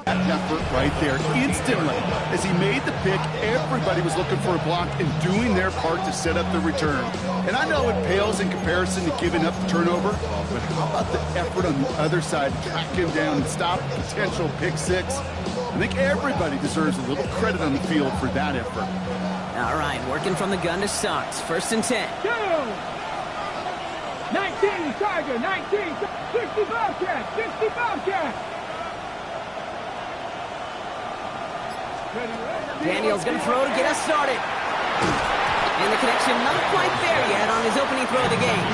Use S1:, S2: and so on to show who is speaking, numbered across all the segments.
S1: Effort right there instantly. As he made the pick, everybody was looking for a block and doing their part to set up the return. And I know it pales in comparison to giving up the turnover, but how about the effort on the other side to track him down and stop a potential pick six? I think everybody deserves a little credit on the field for that effort.
S2: All right, working from the gun to start. 1st and 10.
S3: 19, Tiger, 19, 60 Bobcat, 60 Bobcat.
S2: Daniel's going to throw to get us started. And the connection not quite there yet on his opening throw of the game.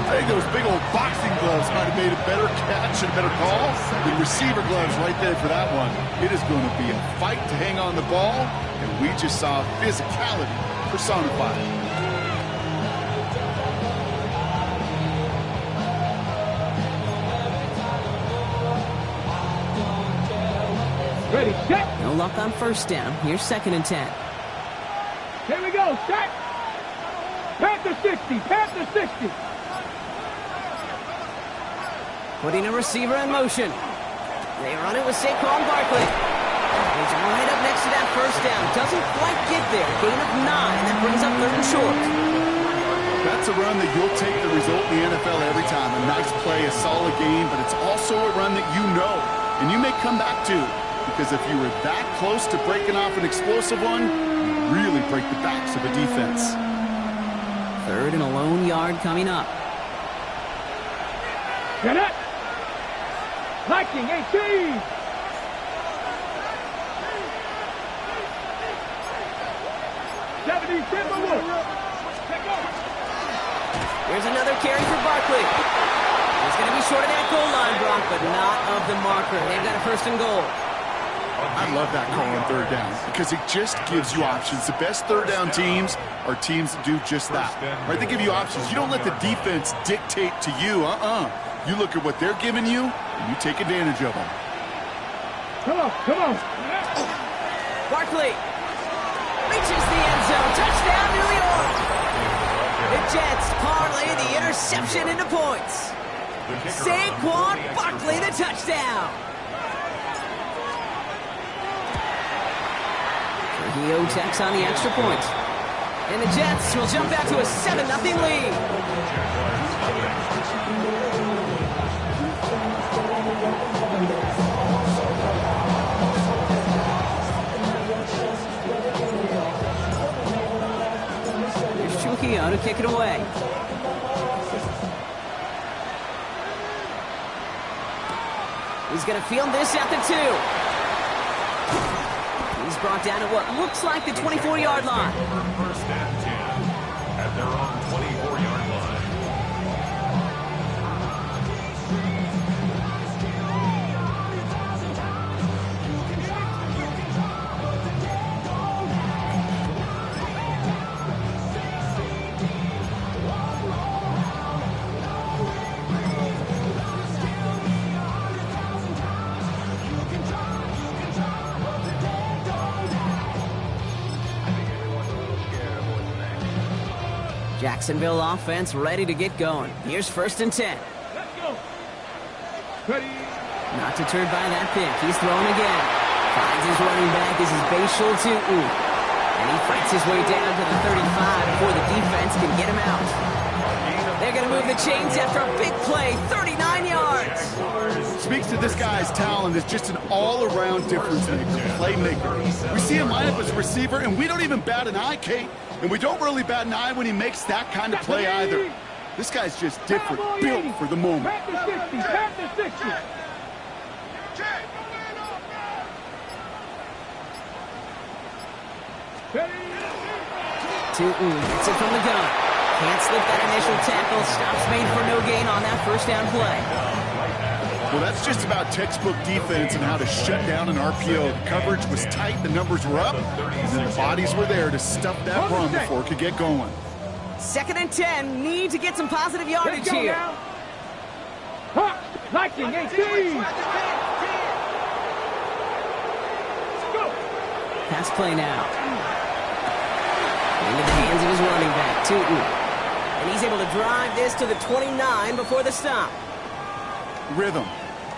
S1: I think those big old boxing gloves might have made a better catch and a better call. The receiver gloves right there for that one. It is going to be a fight to hang on the ball, and we just saw physicality personified.
S3: Ready, set.
S2: No luck on 1st down. Here's 2nd and 10.
S3: Here we go, set. Panther 60, Panther 60.
S2: Putting a receiver in motion. They run it with Saquon Barkley. He's right up next to that 1st down. Doesn't quite get there. Gain of 9. That brings up 3rd and short.
S1: That's a run that you'll take the result in the NFL every time. A nice play, a solid game, but it's also a run that you know, and you may come back to. Because if you were that close to breaking off an explosive one, you really break the backs of a defense.
S2: 3rd and a lone yard coming up.
S3: Get it. Viking 18.
S2: Here's another carry for Barkley. He's going to be short of that goal line, Brock, but not of the marker. They've got a 1st and goal.
S1: I love that call on 3rd down because it just gives you options. The best 3rd down teams are teams that do just that. Right? They give you options. You don't let the defense dictate to you. You look at what they're giving you, and you take advantage of them.
S3: Come on, come on.
S2: Barkley reaches the end zone. Touchdown, New York. The Jets parlay the interception into points. Saquon Barkley, the touchdown. He takes on the extra point. And the Jets will jump out to a 7-0 lead. Here's Trujillo to kick it away. He's going to field this at the 2. He's brought down at what looks like the 24-yard line.
S4: 1st and 10 at their own 24-yard line.
S2: Jacksonville offense ready to get going. Here's 1st and 10.
S3: Let's go. Ready.
S2: Not deterred by that pick. He's throwing again. Finds his running back. This is Bashal Tutu. And he fights his way down to the 35 before the defense can get him out. They're going to move the chains after a big play. 39 yards.
S1: Speaks to this guy's talent as just an all-around difference maker, playmaker. We see him line up as a receiver, and we don't even bat an eye, Kate. And we don't really bat an eye when he makes that kind of play either. This guy's just different, built for the moment.
S3: Panther 60, Panther 60.
S2: Tutu gets it from the gun. Can't slip that initial tackle. Stops made for no gain on that 1st down play.
S1: Well, that's just about textbook defense and how to shut down an RPO. The coverage was tight, the numbers were up, and then the bodies were there to stuff that run before it could get going.
S2: 2nd and 10. Need to get some positive yardage here.
S3: Viking 18.
S2: Pass play now. Into the hands of his running back, Tutu. And he's able to drive this to the 29 before the stop.
S1: Rhythm.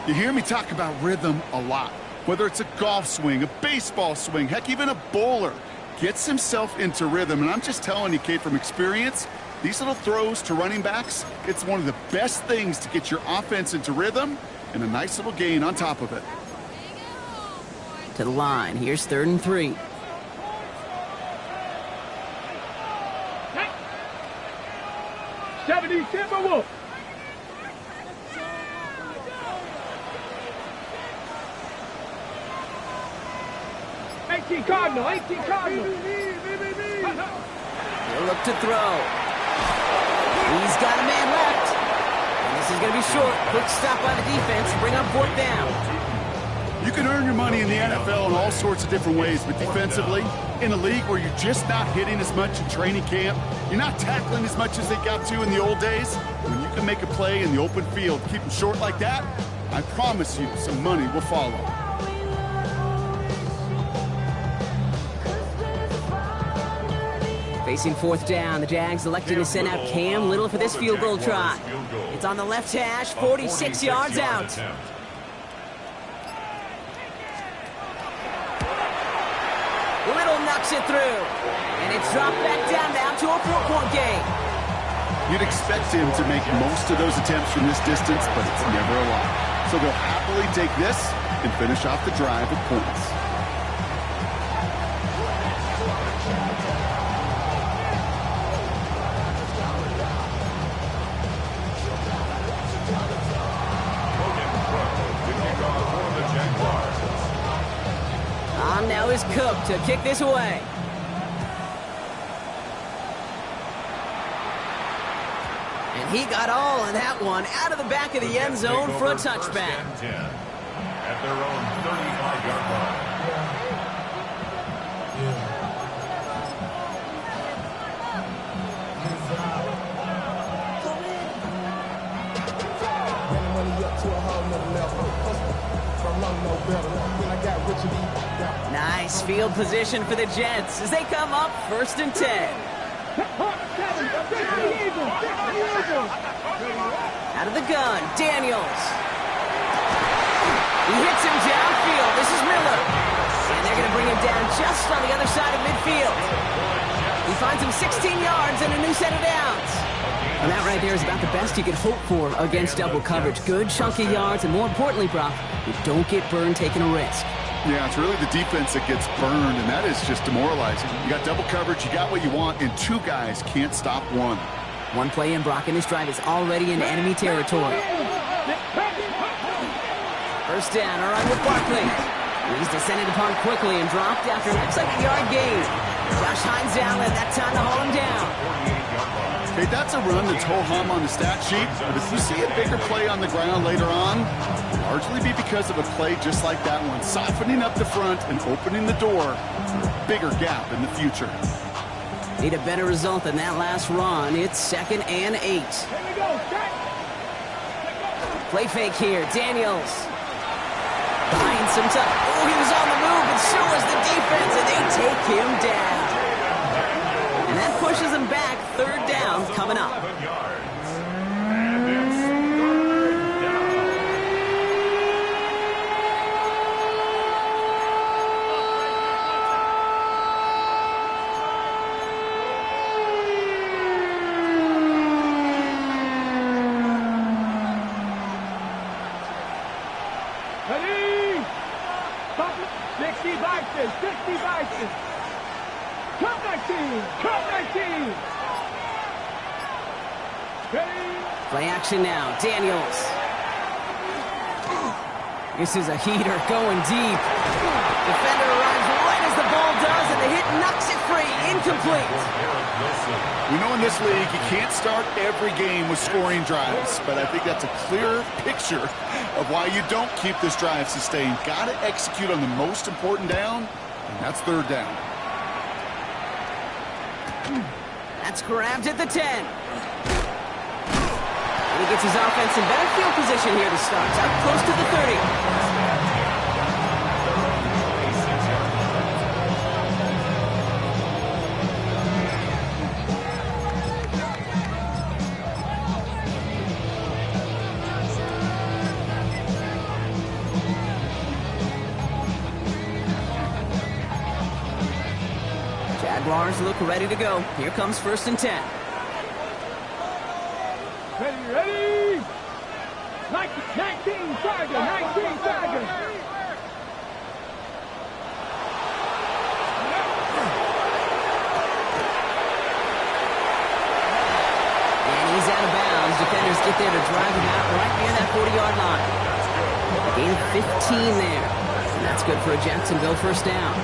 S1: You hear me talk about rhythm a lot. Whether it's a golf swing, a baseball swing, heck, even a bowler, gets himself into rhythm. And I'm just telling you, Kate, from experience, these little throws to running backs, it's one of the best things to get your offense into rhythm and a nice little gain on top of it.
S2: To the line. Here's 3rd and 3.
S3: Timberwolves. 18 Cardinal, 18 Cardinal.
S2: He'll look to throw. He's got a man left. And this is going to be short. Quick stop by the defense. Bring up 4th down.
S1: You can earn your money in the NFL in all sorts of different ways, but defensively, in a league where you're just not hitting as much in training camp, you're not tackling as much as they got to in the old days, when you can make a play in the open field, keep them short like that, I promise you some money will follow.
S2: Facing 4th down, the Jags electing to send out Cam Little for this field goal try. It's on the left hash, 46 yards out. Little knocks it through, and it's dropped back down now to a 4-point game.
S1: You'd expect him to make most of those attempts from this distance, but it's never a lot. So they'll happily take this and finish off the drive with points.
S2: On now is Cook to kick this away. And he got all of that one out of the back of the end zone for a touchback.
S4: At their own 35-yard line.
S2: Nice field position for the Jets as they come up 1st and 10. Out of the gun, Daniels. He hits him downfield. This is Miller. And they're going to bring him down just on the other side of midfield. He finds him 16 yards and a new set of downs. And that right there is about the best you could hope for against double coverage. Good chunky yards, and more importantly, Brock, you don't get burned taking a risk.
S1: Yeah, it's really the defense that gets burned, and that is just demoralizing. You got double coverage, you got what you want, and 2 guys can't stop one.
S2: One play in, Brock, and this drive is already into enemy territory. 1st down, all right with Barkley. He's descended upon quickly and dropped after it looks like a yard gain. Josh Hines down, and that time to haul him down.
S1: Hey, that's a run that's ho-hum on the stat sheet, but if you see a bigger play on the ground later on, it'll largely be because of a play just like that one, softening up the front and opening the door to a bigger gap in the future.
S2: Need a better result than that last run. It's 2nd and 8. Play fake here, Daniels. Behind some time. Oh, he was on the move, and so was the defense, and they take him down. And that pushes him back. 3rd down coming up.
S3: Ready? 60 Vikings, 60 Vikings. Cut 19, cut 19.
S2: Play action now, Daniels. This is a heater going deep. Defender arrives right as the ball does, and the hit knocks it free. Incomplete.
S1: We know in this league you can't start every game with scoring drives, but I think that's a clear picture of why you don't keep this drive sustained. Got to execute on the most important down, and that's 3rd down.
S2: That's grabbed at the 10. And he gets his offense in better field position here to start. Up close to the 30. Jaguars look ready to go. Here comes 1st and 10.
S3: Ready? 19 Tiger, 19 Tiger.
S2: And he's out of bounds. Defenders get there to drive him out right near that 40-yard line. Gain of 15 there. And that's good for a Jacksonville 1st down.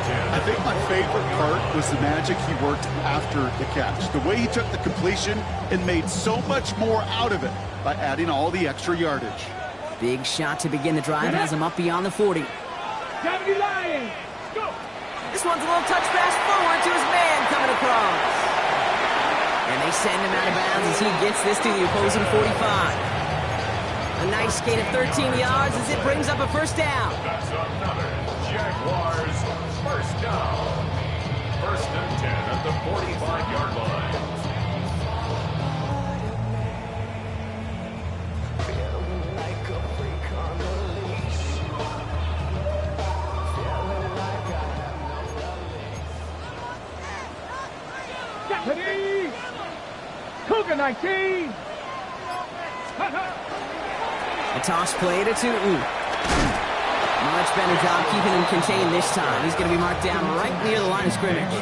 S1: I think my favorite part was the magic he worked after the catch. The way he took the completion and made so much more out of it by adding all the extra yardage.
S2: Big shot to begin the drive. Has him up beyond the 40.
S3: W Lions, go.
S2: This one's a little touch pass forward to his man coming across. And they send him out of bounds as he gets this to the opposing 45. A nice gain of 13 yards as it brings up a 1st down.
S4: That's another Jaguars 1st down. 1st and 10 at the 45-yard line.
S3: Ready? Cougar 19.
S2: A toss play to Tootin. Much better job keeping him contained this time. He's going to be marked down right near the line of scrimmage.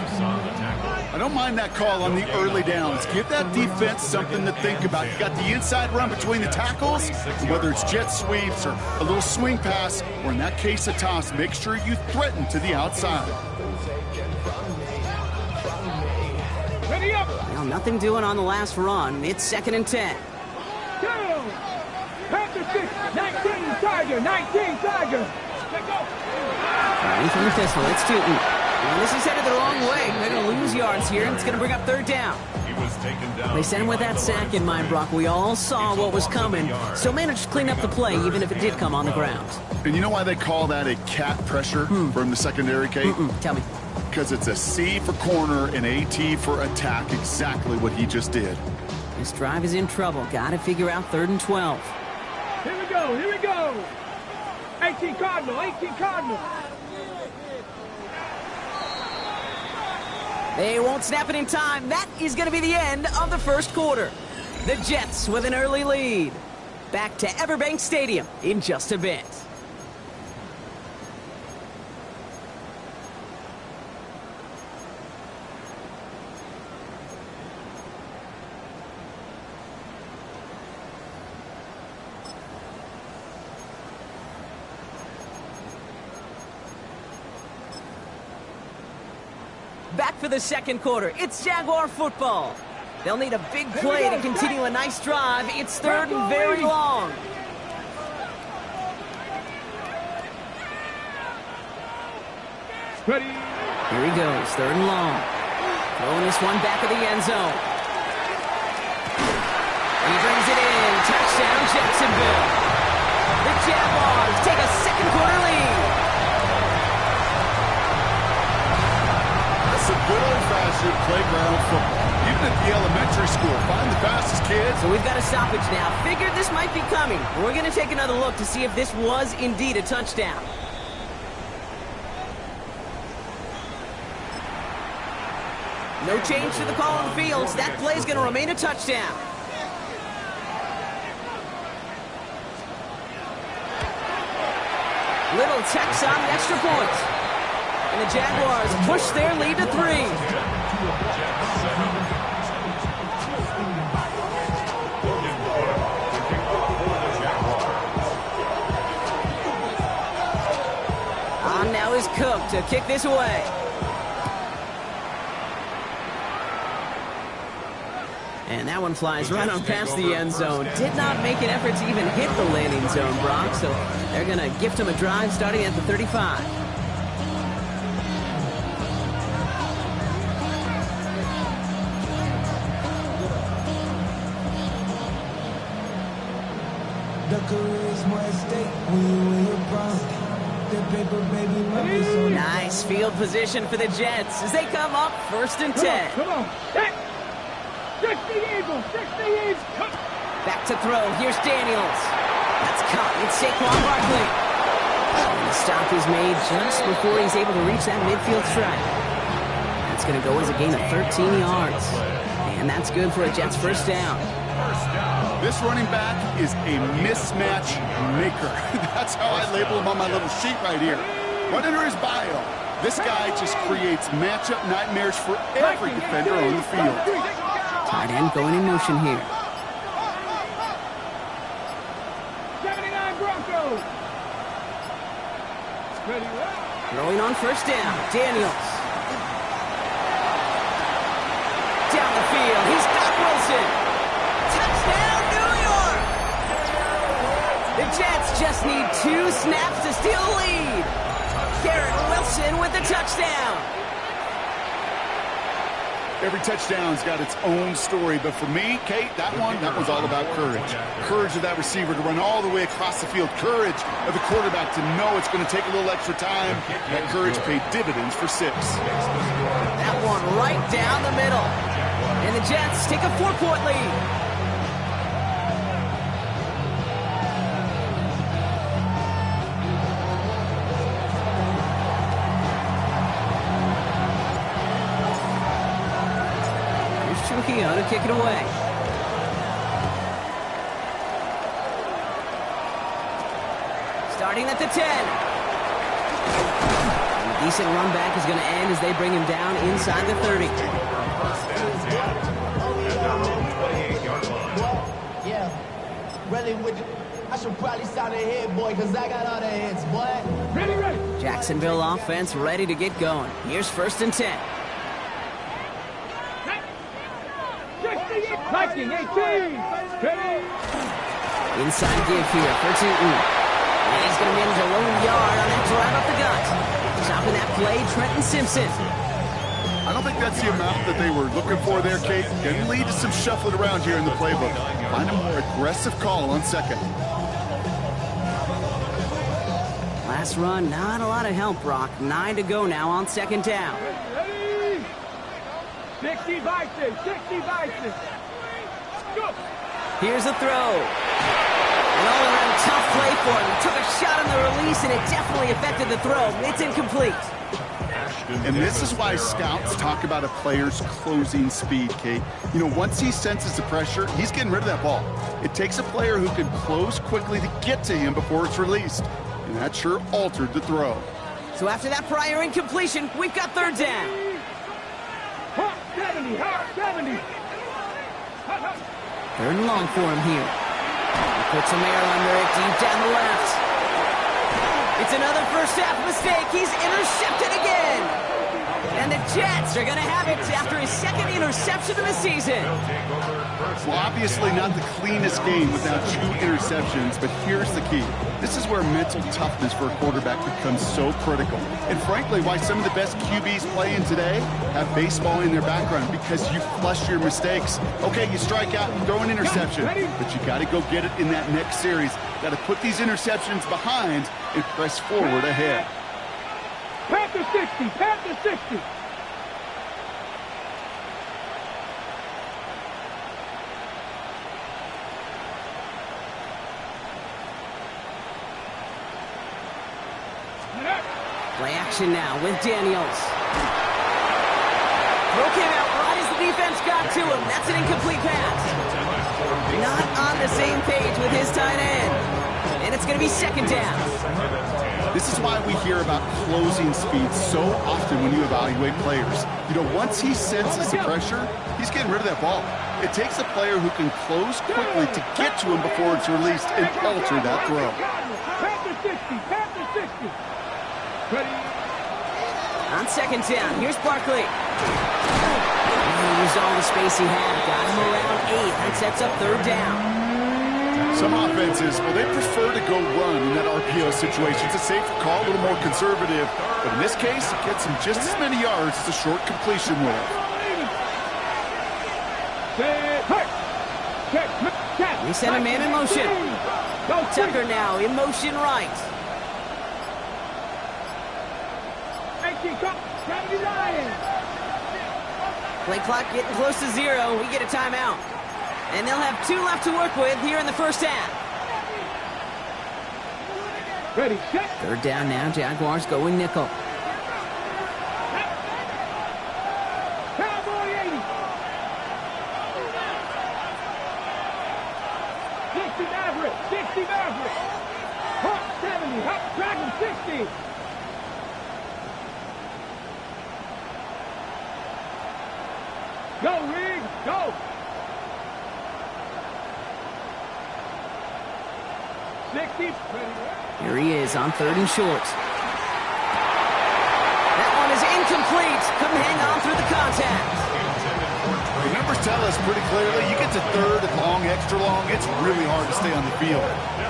S1: I don't mind that call on the early downs. Give that defense something to think about. You got the inside run between the tackles, and whether it's jet sweeps or a little swing pass, or in that case a toss, make sure you threaten to the outside.
S3: Ready up.
S2: Well, nothing doing on the last run. It's 2nd and 10.
S3: Go. Panther 6, 19 Tiger, 19 Tiger. Let's go.
S2: Running from the pistol, it's Tootin. And this is headed the wrong way. They're going to lose yards here, and it's going to bring up 3rd down.
S4: He was taken down.
S2: They sent him with that sack in mind, Brock. We all saw what was coming, so managed to clean up the play, even if it did come on the ground.
S1: And you know why they call that a cat pressure from the secondary, Kate?
S2: Tell me.
S1: Because it's a C for corner and a T for attack, exactly what he just did.
S2: This drive is in trouble. Got to figure out 3rd and 12.
S3: Here we go, here we go. 18 Cardinal, 18 Cardinal.
S2: They won't snap it in time. That is going to be the end of the 1st quarter. The Jets with an early lead. Back to Everbank Stadium in just a bit. Back for the 2nd quarter. It's Jaguar football. They'll need a big play to continue a nice drive. It's 3rd and very long.
S3: Ready?
S2: Here he goes, 3rd and long. Throwing this one back of the end zone. And he brings it in. Touchdown, Jacksonville. The Jaguars take a 2nd quarter lead.
S1: That's a good old-fashioned playground football. Even at the elementary school, find the fastest kids.
S2: So we've got a stoppage now. Figured this might be coming. We're going to take another look to see if this was indeed a touchdown. No change to the call on the field. That play is going to remain a touchdown. Little checks on the extra point. And the Jaguars push their lead to 3. On now is Cook to kick this away. And that one flies right on past the end zone. Did not make an effort to even hit the landing zone, Brock. So they're going to gift him a drive starting at the 35. Nice field position for the Jets as they come up 1st and 10.
S3: Come on. 60 Eagles, 60 Eagles.
S2: Back to throw. Here's Daniels. That's caught. It's Saquon Barkley. And the stop is made just before he's able to reach that midfield strike. That's going to go as a gain of 13 yards. And that's good for a Jets first down.
S1: This running back is a mismatch maker. That's how I label him on my little sheet right here. Right under his bio, this guy just creates matchup nightmares for every defender on the field.
S2: Tight end going in motion here.
S3: 79 Broncos.
S2: Throwing on first down, Daniels. Down the field, he's got Wilson. Touchdown, New York! The Jets just need 2 snaps to steal a lead. Garrett Wilson with the touchdown.
S1: Every touchdown's got its own story, but for me, Kate, that one's all about courage. Courage of that receiver to run all the way across the field. Courage of the quarterback to know it's going to take a little extra time. That courage paid dividends for 6.
S2: That one right down the middle. And the Jets take a 4-point lead. To kick it away. Starting at the 10. A decent run back is going to end as they bring him down inside the 30.
S5: Yeah, really with I should probably start a hit, boy, because I got all the hits, boy.
S3: Ready.
S2: Jacksonville offense ready to get going. Here's 1st and 10.
S3: Viking 18.
S2: Inside give here for Tootin. And he's going to manage a lone yard on that drive up the gut. Stopping that play, Trenton Simpson.
S1: I don't think that's the amount that they were looking for there, Kate. Can lead to some shuffling around here in the playbook. Find a more aggressive call on 2nd.
S2: Last run, not a lot of help, Brock. 9 to go now on 2nd down.
S3: Ready. 60 Vices. 60 Vices. Go.
S2: Here's a throw. An all-around tough play for him. He took a shot on the release, and it definitely affected the throw. It's incomplete.
S1: And this is why scouts talk about a player's closing speed, Kate. You know, once he senses the pressure, he's getting rid of that ball. It takes a player who can close quickly to get to him before it's released. And that sure altered the throw.
S2: So after that prior incompletion, we've got 3rd down.
S3: Hot 70. Hot 70.
S2: 3rd and long for him here. He puts some air under it deep down the left. It's another first half mistake. He's intercepted again. And the Jets are going to have it after his 2nd interception of the season.
S1: Well, obviously not the cleanest game without 2 interceptions, but here's the key. This is where mental toughness for a quarterback becomes so critical. And frankly, why some of the best QBs playing today have baseball in their background, because you flush your mistakes. Okay, you strike out and throw an interception, but you got to go get it in that next series. Got to put these interceptions behind and press forward ahead.
S3: Panther 60. Panther 60.
S2: Play action now with Daniels. Throw came out right as the defense got to him. That's an incomplete pass. Not on the same page with his tight end. And it's going to be 2nd down.
S1: This is why we hear about closing speed so often when you evaluate players. You know, once he senses the pressure, he's getting rid of that ball. It takes a player who can close quickly to get to him before it's released and alter that throw.
S3: Panther 60. Panther 60. Ready.
S2: On 2nd down, here's Barkley. He used all the space he had. Got him around 8. That sets up 3rd down.
S1: Some offenses, well, they prefer to go run in that RPO situation. It's a safer call, a little more conservative. But in this case, it gets him just as many yards as a short completion would have.
S2: We send a man in motion. Tucker now in motion right. Play clock getting close to 0. We get a timeout. And they'll have 2 left to work with here in the first half.
S3: Ready, set.
S2: 3rd down now. Jaguars going nickel.
S3: 60 Maverick. Hawk 70. Hawk Dragon 60. Go, Reed. Go. 60.
S2: Here he is on 3rd and short. That one is incomplete. Couldn't hang on through the contact.
S1: The numbers tell us pretty clearly, you get to 3rd and long, extra long, it's really hard to stay on the field.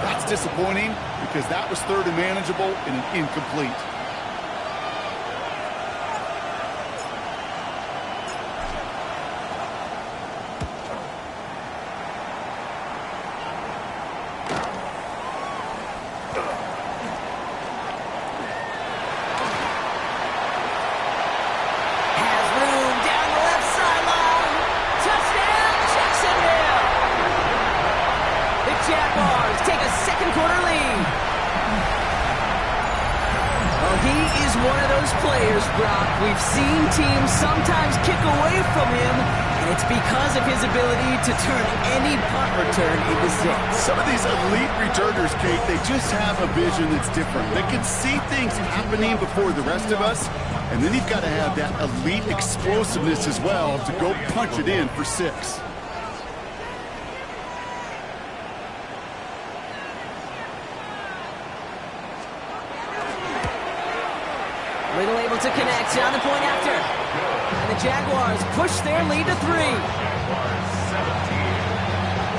S1: That's disappointing because that was 3rd and manageable and an incomplete.
S2: Jaguars take a second quarter lead. Well, he is one of those players, Brock. We've seen teams sometimes kick away from him, and it's because of his ability to turn any punt return into six.
S1: Some of these elite returners, Kate, they just have a vision that's different. They can see things happening before the rest of us, and then you've got to have that elite explosiveness as well to go punch it in for 6.
S2: Little able to connect on the point after. And the Jaguars push their lead to 3.
S4: Jaguars 17,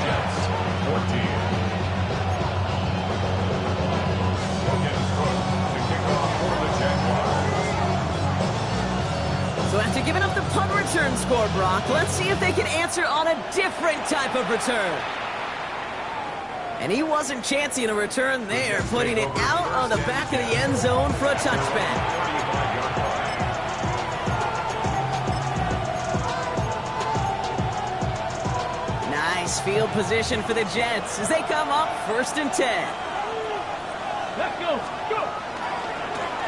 S4: Jets 14. Logan Cook to kick off for the Jaguars.
S2: So after giving up the punt return score, Brock, let's see if they can answer on a different type of return. And he wasn't chancing a return there, putting it out on the back of the end zone for a touchback. Nice field position for the Jets as they come up 1st and 10.
S3: Let's go. Go.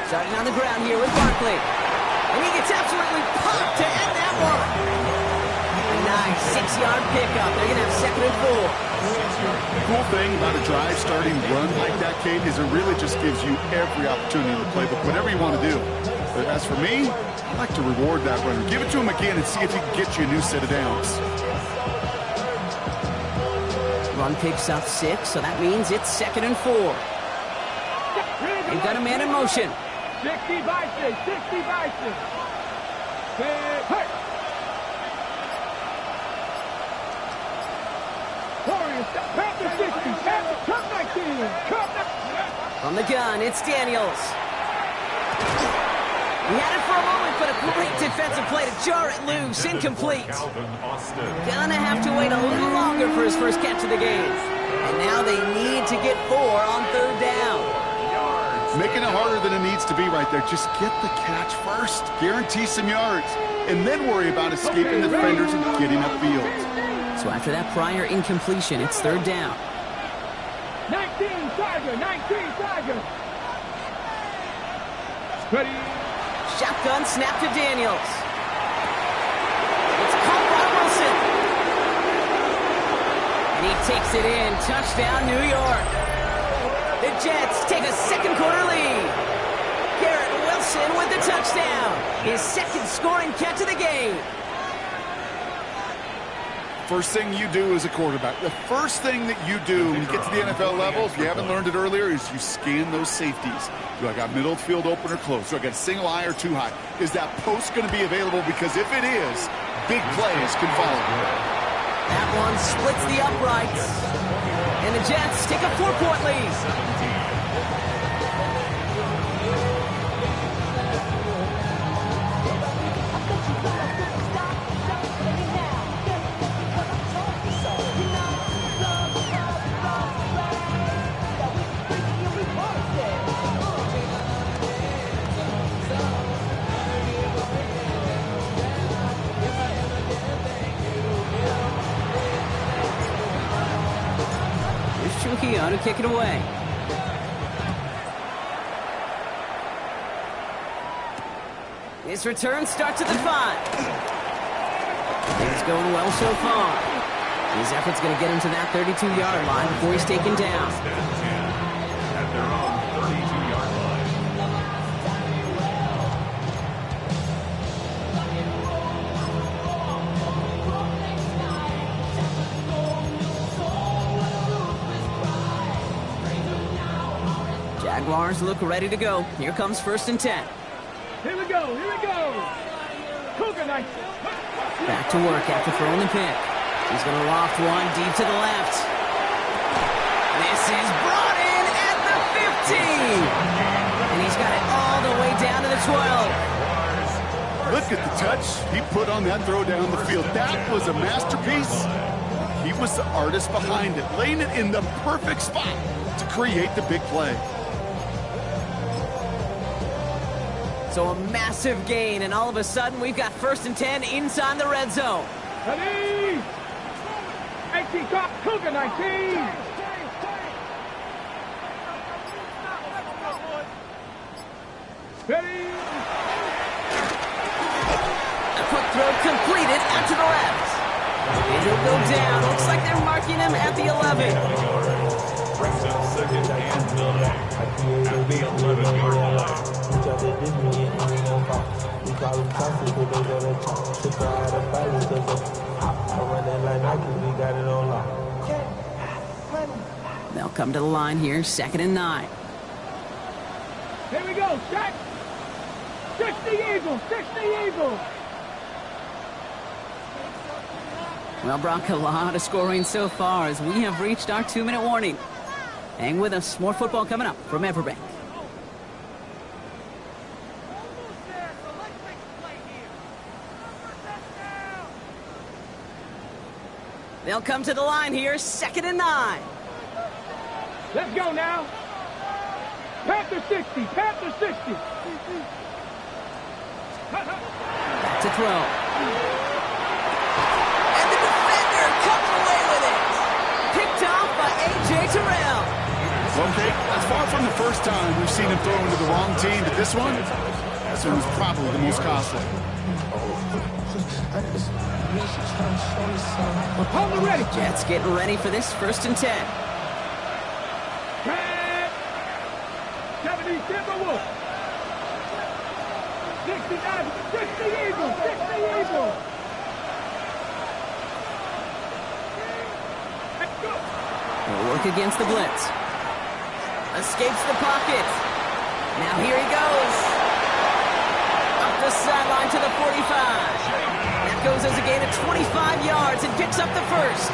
S2: Starting on the ground here with Barkley. And he gets absolutely popped to end that one. A nice 6-yard pickup. They're going to have 2nd and 4.
S1: The cool thing about a drive starting run like that, Kate, is it really just gives you every opportunity in the playbook, whatever you want to do. But as for me, I like to reward that runner. Give it to him again and see if he can get you a new set of downs.
S2: Run picks up 6, so that means it's 2nd and 4. They've got a man in motion.
S3: 60 by 6. 60 by 6. Hey. Panther 60, Panther, Cup 19, Cup 19.
S2: From the gun, it's Daniels. He had it for a moment, but a great defensive play to jar it loose, incomplete. Gonna have to wait a little longer for his first catch of the game. And now they need to get 4 on 3rd down.
S1: Making it harder than it needs to be right there. Just get the catch first. Guarantee some yards. And then worry about escaping the defenders and getting upfield.
S2: So after that prior incompletion, it's 3rd down.
S3: 19 Tiger, 19 Tiger. Ready.
S2: Shotgun snap to Daniels. It's caught by Wilson. And he takes it in. Touchdown, New York. The Jets take a second quarter lead. Garrett Wilson with the touchdown. His 2nd scoring catch of the game.
S1: First thing you do as a quarterback, the first thing that you do when you get to the NFL level, if you haven't learned it earlier, is you scan those safeties. Do I got middle field open or close? Do I got single high or 2 high? Is that post going to be available? Because if it is, big plays can follow.
S2: That one splits the uprights. And the Jets take a 4-point lead. To kick it away. His return starts at the 5. Things going well so far. His effort's going to get him to that 32-yard line before he's taken down.
S4: At their own 32-yard line.
S2: Jaguars look ready to go. Here comes 1st and 10.
S3: Here we go. Cougar night.
S2: Back to work after throwing the pick. He's going to loft one deep to the left. This is brought in at the 15. And he's got it all the way down to the 12.
S1: Look at the touch he put on that throw down the field. That was a masterpiece. He was the artist behind it, laying it in the perfect spot to create the big play.
S2: So a massive gain, and all of a sudden we've got 1st and 10 inside the red zone.
S3: Ready? 18 top, Cougar 19. Ready?
S2: A quick throw completed out to the left. And he'll go down. Looks like they're marking him at the 11.
S4: Brings up 2nd and 9 at the 11-yard line.
S2: They'll come to the line here, 2nd and 9.
S3: Here we go, set. 60 Eagles, 60 Eagles.
S2: Well, Brock, a lot of scoring so far as we have reached our 2-minute warning. Hang with us. More football coming up from Everbank. They'll come to the line here, 2nd and 9.
S3: Let's go now. Panther 60, Panther 60.
S2: Back to throw. And the defender comes away with it. Picked off by A.J. Terrell.
S1: Okay, that's far from the first time we've seen him throw into the wrong team, but this one was probably the most costly.
S3: Hold it ready.
S2: Jets getting ready for this 1st and 10.
S3: 70 Timberwolves. 69, 60 Eagles, 60 Eagles. Let's go.
S2: He'll work against the blitz. Escapes the pocket. Now here he goes. Up the sideline to the 45. That goes as a gain of 25 yards and picks up the 1st.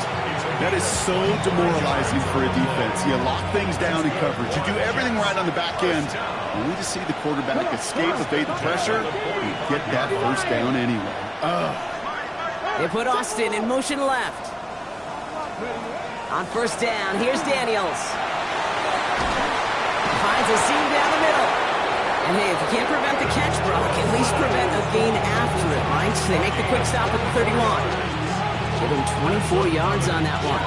S1: That is so demoralizing for a defense. You lock things down in coverage. You do everything right on the back end. Only to see the quarterback escape, evade the pressure, and get that 1st down anyway.
S2: They put Austin in motion left. On 1st down, here's Daniels. Finds a seam down the middle. And hey, if you can't prevent the catch, Brock, at least prevent a gain after it, right? So they make the quick stop at the 31. Give him 24 yards on that one.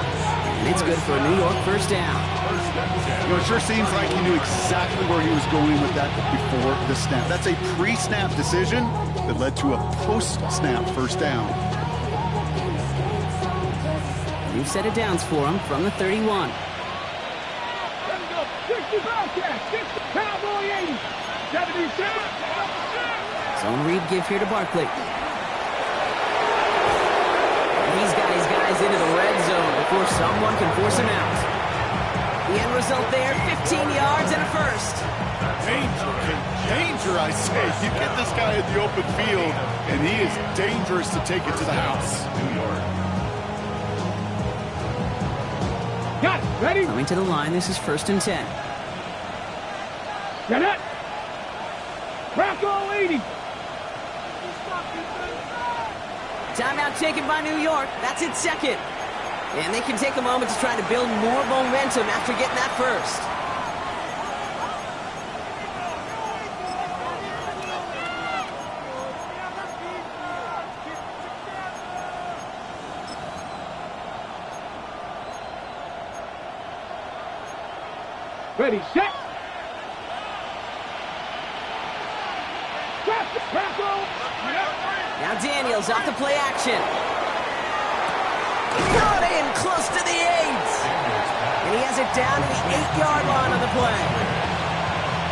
S2: And it's good for a New York 1st down.
S1: You know, it sure seems like he knew exactly where he was going with that before the snap. That's a pre-snap decision that led to a post-snap 1st down.
S2: New set of downs for him from the 31.
S3: Let's go. 60 Bobcats, 60 Cowboy 80. 77.
S2: Zone read give here to Barkley. He's got his guys into the red zone before someone can force him out. The end result there, 15 yards and a 1st.
S1: Danger, I say. You get this guy in the open field, and he is dangerous to take it to the house.
S4: New York.
S3: Got it. Ready?
S2: Coming to the line, this is 1st and 10.
S3: Get it. Bronco 80.
S2: Timeout taken by New York. That's its 2nd. And they can take a moment to try to build more momentum after getting that 1st.
S3: Ready, set.
S2: Now Daniels off the play action. Got in close to the 8. And he has it down to the 8-yard line on the play.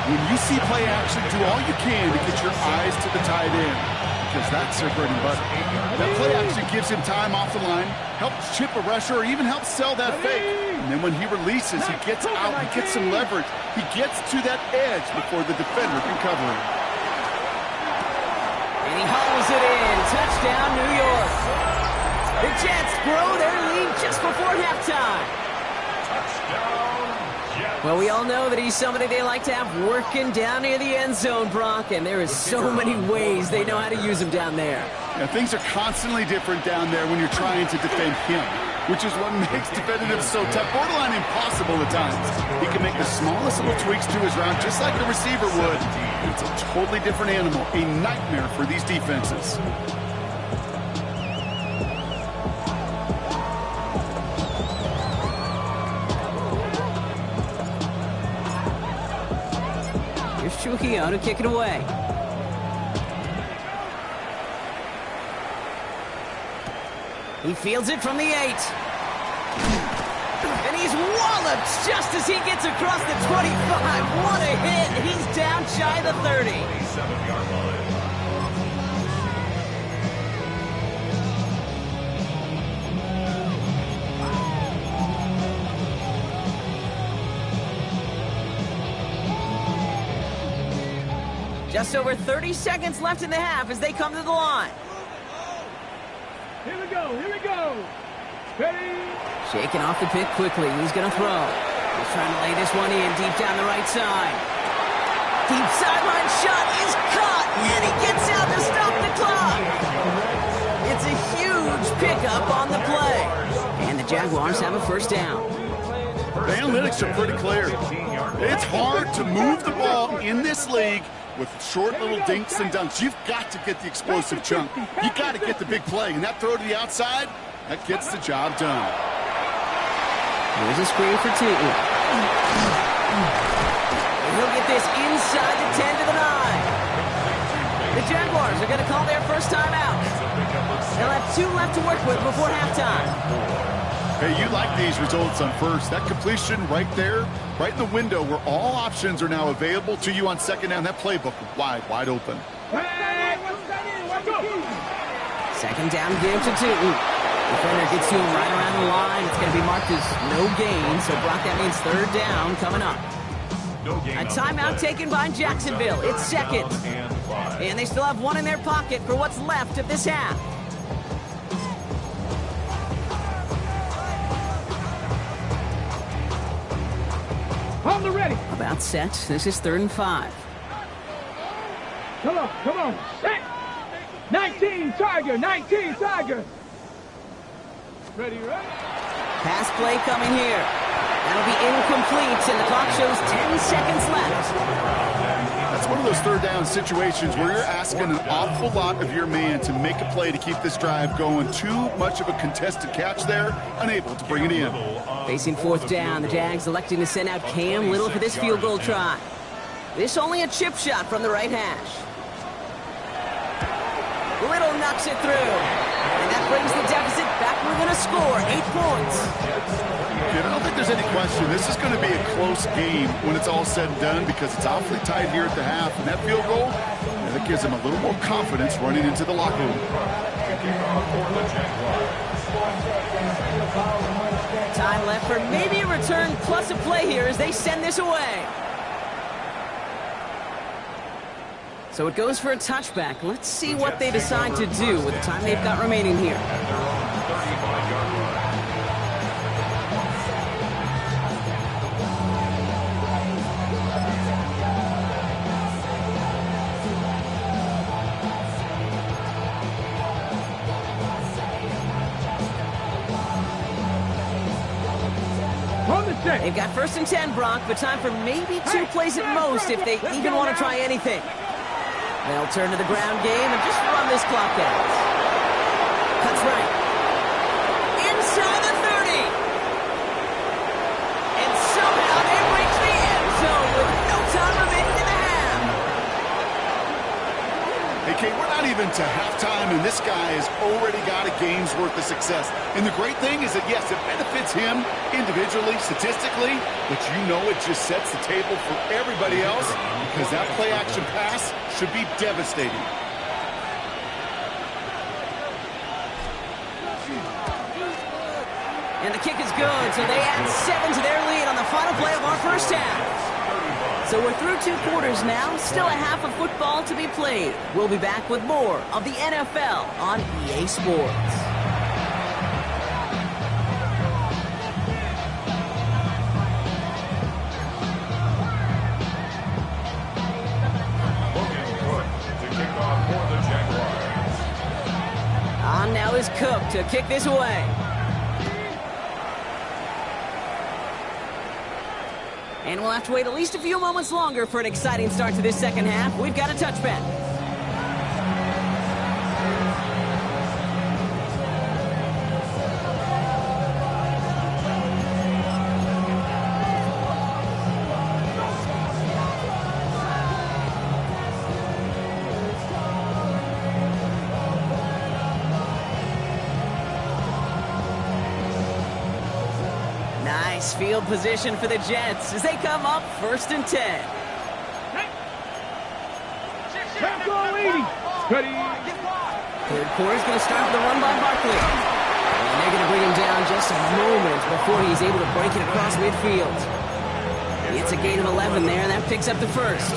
S1: When you see play action, do all you can to get your eyes to the tight end, because that's their bread and butter. That play action gives him time off the line, helps chip a rusher, or even helps sell that fake. And then when he releases, he gets out, he gets some leverage. He gets to that edge before the defender can cover him.
S2: And he hauls it in. Touchdown, New York. The Jets grow their lead just before halftime. Well, we all know that he's somebody they like to have working down near the end zone, Brock, and there is so many ways they know how to use him down there.
S1: Yeah, things are constantly different down there when you're trying to defend him, which is what makes defending him so tough, borderline impossible at times. He can make the smallest little tweaks to his route just like a receiver would. It's a totally different animal, a nightmare for these defenses.
S2: Trujillo to kick it away. He fields it from the 8. And he's walloped just as he gets across the 25. What a hit. He's down shy of the 30.
S4: 7-yard line.
S2: Just over 30 seconds left in the half as they come to the line.
S3: Here we go, here we go. Ready?
S2: Shaking off the pick quickly. He's going to throw. He's trying to lay this one in deep down the right side. Deep sideline shot is caught, and he gets out to stop the clock. It's a huge pickup on the play. And the Jaguars have a first down.
S1: The analytics are pretty clear. It's hard to move the ball in this league with short little dinks and dunks. You've got to get the explosive chunk. You got to get the big play. And that throw to the outside, that gets the job done.
S2: Here's a screen for T. And he'll get this inside the 10 to the 9. The Jaguars are going to call their first time out. They'll have 2 left to work with before halftime.
S1: Hey, you like these results on first. That completion right there, right in the window where all options are now available to you on second down. That playbook wide open.
S2: Second down game to 2. Defender gets to him right around the line. It's going to be marked as no gain. So, Brock, that means third down coming up. A timeout taken by Jacksonville. It's second. And they still have 1 in their pocket for what's left of this half.
S3: On the ready.
S2: About set. This is 3rd and 5.
S3: Come on. Set. 19 Tiger, 19 Tiger. Ready.
S2: Pass play coming here. That'll be incomplete, and the clock shows 10 seconds left.
S1: That's one of those third down situations where you're asking an awful lot of your man to make a play to keep this drive going. Too much of a contested catch there, unable to bring it in.
S2: Facing 4th down, the Jags electing to send out Cam Little for this field goal try. This only a chip shot from the right hash. Little knocks it through. And that brings the deficit back within a score, 8 points.
S1: I don't think there's any question. This is going to be a close game when it's all said and done because it's awfully tight here at the half. And that field goal, that gives them a little more confidence running into the locker room.
S2: Time left for maybe a return plus a play here as they send this away. So it goes for a touchback. Let's see what they decide to do with the time they've got remaining here. They've got 1st and 10, Brock, but time for maybe 2 plays at most if they even want to try anything. They'll turn to the ground game and just run this clock out. Cuts right. Inside the 30. And somehow they reach the end zone with no time remaining in the half.
S1: Hey, Kate, we're not even even to halftime, and this guy has already got a game's worth of success. And the great thing is that, yes, it benefits him individually, statistically, but you know it just sets the table for everybody else because that play-action pass should be devastating.
S2: And the kick is good, so they add 7 to their lead on the final play of our first half. So we're through 2 quarters now, still a half of football to be played. We'll be back with more of the NFL on EA Sports. On now is Cook to kick this away. And we'll have to wait at least a few moments longer for an exciting start to this second half. We've got a touchback. Nice field position for the Jets as they come up 1st and 10. Third quarter is going to start with a run by Barkley. And they're going to bring him down just a moment before he's able to break it across midfield. It's a gain of 11 there, and that picks up the first.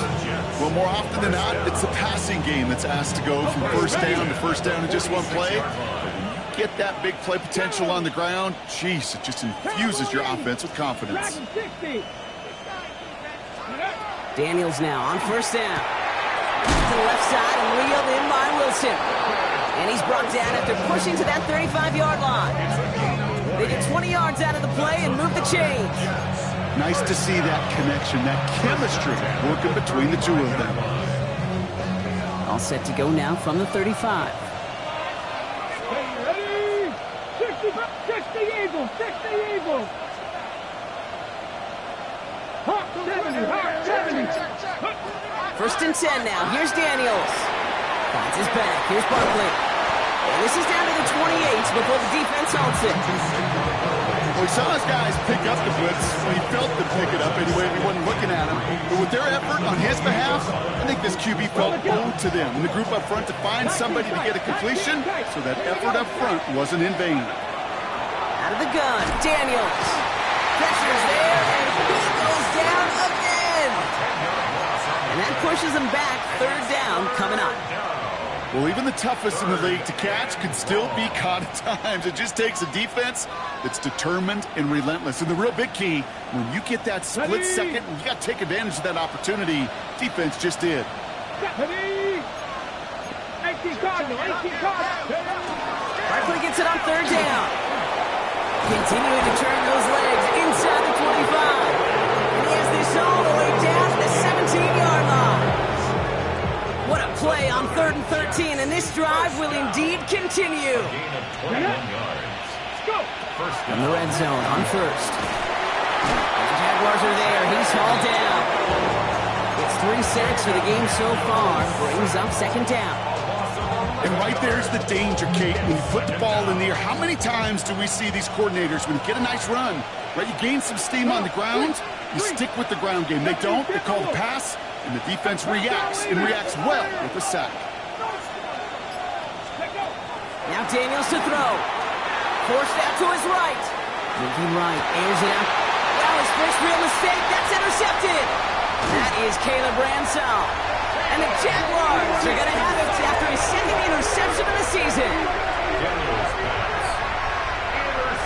S1: Well, more often than not, it's the passing game that's asked to go from first down in just one play. Get that big play potential on the ground, jeez, it just infuses your offense with confidence.
S2: Daniels now on first down. To the left side and reeled in by Wilson. And he's brought down after pushing to that 35-yard line. They get 20 yards out of the play and move the chains.
S1: Nice to see that connection, that chemistry working between the two of them.
S2: All set to go now from the 35.
S3: 60 Eagles, 60 Eagles. Hawk 70, Hawk 70.
S2: 1st and 10 now. Here's Daniels. Finds his back. Here's Barkley. And this is down to the 28 before the defense halts it.
S1: Well, we saw his guys pick up the blitz. Well, he felt them pick it up anyway. He wasn't looking at him. But with their effort on his behalf, I think this QB felt owed to them. And the group up front to find somebody to get a completion, so that effort up front wasn't in vain.
S2: Out of the gun, Daniels. Pressure's there, and he goes down again. And that pushes him back. 3rd down coming up.
S1: Well, even the toughest in the league to catch can still be caught at times. It just takes a defense that's determined and relentless. And the real big key, when you get that split second, you got to take advantage of that opportunity. Defense just did.
S3: 18 Cardinal, 18 Cardinal.
S2: Barkley gets it on 3rd down. Continuing to turn those legs inside the 25. And he has this all the way down to the 17-yard line. What a play on 3rd and 13, and this drive will indeed continue. From the red zone on 1st. And the Jaguars are there. He's hauled down. It's 3 sacks for the game so far. Brings up 2nd down.
S1: And right there's the danger, Kate. When you put the ball in the air, how many times do we see these coordinators, when you get a nice run, right, you gain some steam on the ground, you stick with the ground game. They don't, they call the pass, and the defense reacts, and reacts well with a sack.
S2: Now Daniels to throw. Forced out to his right. Moving right, airs it out. Well, his first real mistake, that's intercepted. That is Caleb Ransell. And the Jaguars are going to have it after his 2nd interception of the season.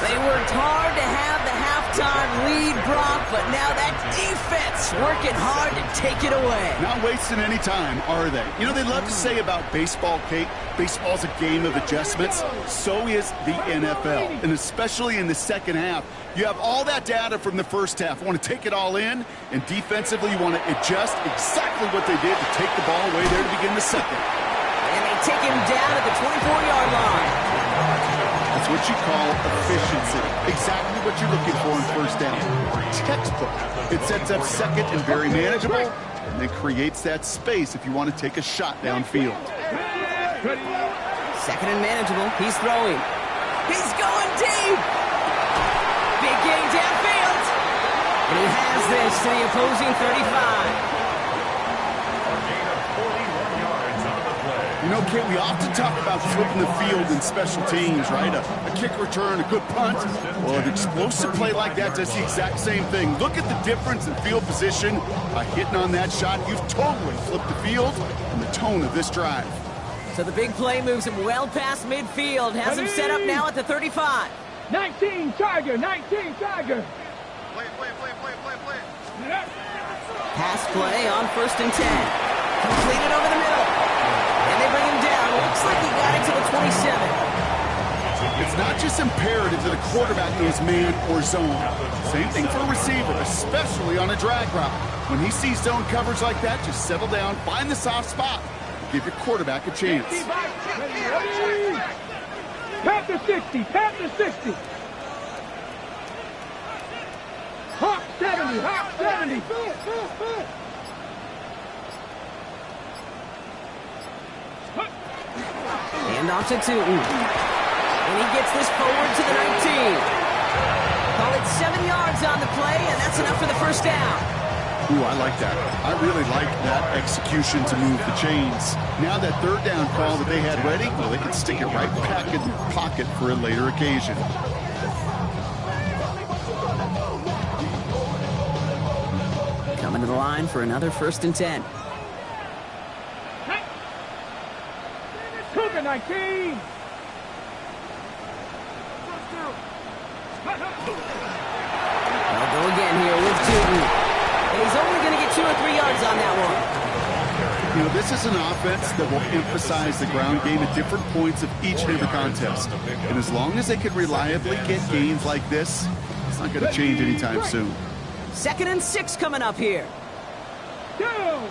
S2: They worked hard to have the halftime lead, Brock, but now that defense working hard to take it away.
S1: Not wasting any time, are they? You know, they love to say about baseball, Kate, baseball's a game of adjustments. So is the NFL, and especially in the second half. You have all that data from the first half. You want to take it all in, and defensively you want to adjust exactly what they did to take the ball away there to begin the second.
S2: And they take him down at the 24-yard line.
S1: That's what you call efficiency. Exactly what you're looking for in first down. Textbook. It sets up second and very manageable, and then creates that space if you want to take a shot downfield.
S2: Second and manageable. He's throwing. He's going deep. Big game downfield. And he has this to the opposing 35.
S1: You know, Kate, we often talk about flipping the field in special teams, right? A kick return, a good punt. Well, an explosive play like that does the exact same thing. Look at the difference in field position. By hitting on that shot, you've totally flipped the field and the tone of this drive.
S2: So the big play moves him well past midfield. Has him set up now at the 35.
S3: 19 Tiger, 19 Tiger.
S2: Pass play on 1st and 10. Completed over the middle. And they bring him down. Looks like he got it to the 27.
S1: It's not just imperative that a quarterback knows man or zone. Same thing for a receiver, especially on a drag route. When he sees zone coverage like that, just settle down, find the soft spot, and give your quarterback a chance.
S3: Tap the 60, tap the 60. Hawk 70, Hawk 70.
S2: And off to Tootin. And he gets this forward to the 19. Call it 7 yards on the play, and that's enough for the first down.
S1: Ooh, I like that. I really like that execution to move the chains. Now that 3rd down call that they had ready, well, they can stick it right back in their pocket for a later occasion.
S2: Coming to the line for another 1st and 10.
S3: Cougar 19.
S2: They'll go again here with Tootin. And he's only going to get 2 or 3 yards on that one.
S1: You know, this is an offense that will emphasize the ground game at different points of each and every contest. And as long as they can reliably get gains like this, it's not going to change anytime soon.
S2: 2nd and 6 coming up here.
S3: Go.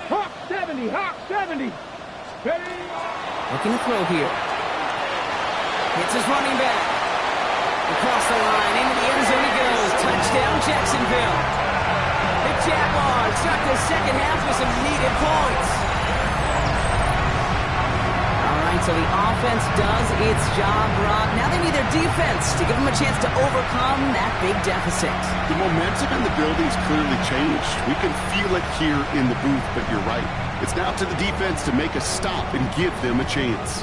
S3: Hawk 70, Hawk 70. Ready.
S2: Looking to throw here. Hits his running back. Across the line, into the end zone he goes. Touchdown, Jacksonville. The Jaguars start the second half with some needed points. All right, so the offense does its job, Rob. Now they need their defense to give them a chance to overcome that big deficit.
S1: The momentum in the building's clearly changed. We can feel it here in the booth, but you're right. It's now to the defense to make a stop and give them a chance.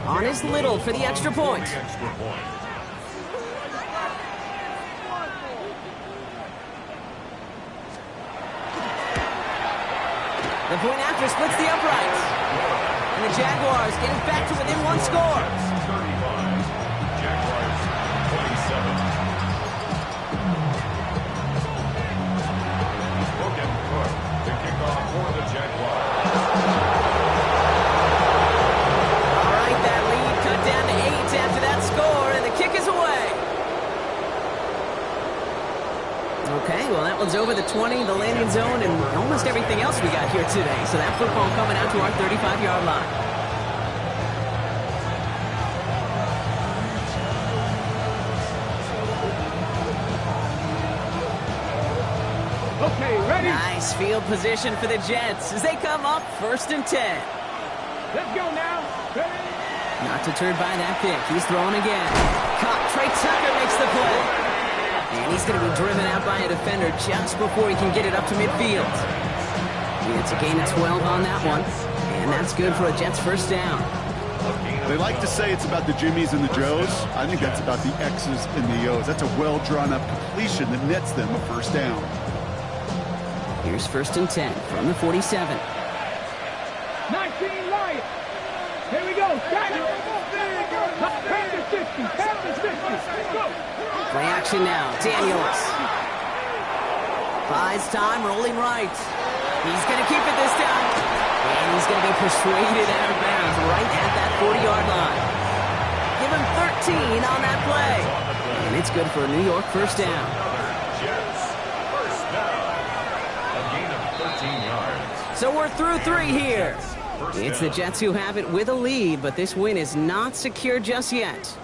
S2: On is Little for the extra point. The point after splits the uprights. And the Jaguars get it back to within 1 score.
S4: 35. Jaguars 27. Logan Cook to kick off for the Jaguars.
S2: All right, that lead cut down to 8 after that score, and the kick is away. Okay, well, that one's over the 20, the landing zone, and almost everything else we got here today. So that football coming out to our 35-yard line.
S3: Okay, ready.
S2: Nice field position for the Jets as they come up 1st and 10.
S3: Let's go now. Ready.
S2: Not deterred by that pick. He's throwing again. Caught. Trey Tucker makes the play. And he's going to be driven out by a defender just before he can get it up to midfield. It's a gain of 12 on that one. And that's good for a Jets first down.
S1: They like to say it's about the Jimmies and the Joes. I think that's about the X's and the O's. That's a well-drawn-up completion that nets them a first down.
S2: Here's 1st and 10 from the 47.
S3: 19 Lions. Here we go. Tap the 60. Tap the 60. Go.
S2: Play action now. Daniels. Buys time, rolling right. He's going to keep it this time. And he's going to be persuaded out of bounds right at that 40-yard line. Give him 13 on that play. And it's good for a New York first down.
S4: Jets first down. A gain of 13 yards.
S2: So we're through 3 here. It's the Jets who have it with a lead, but this win is not secure just yet.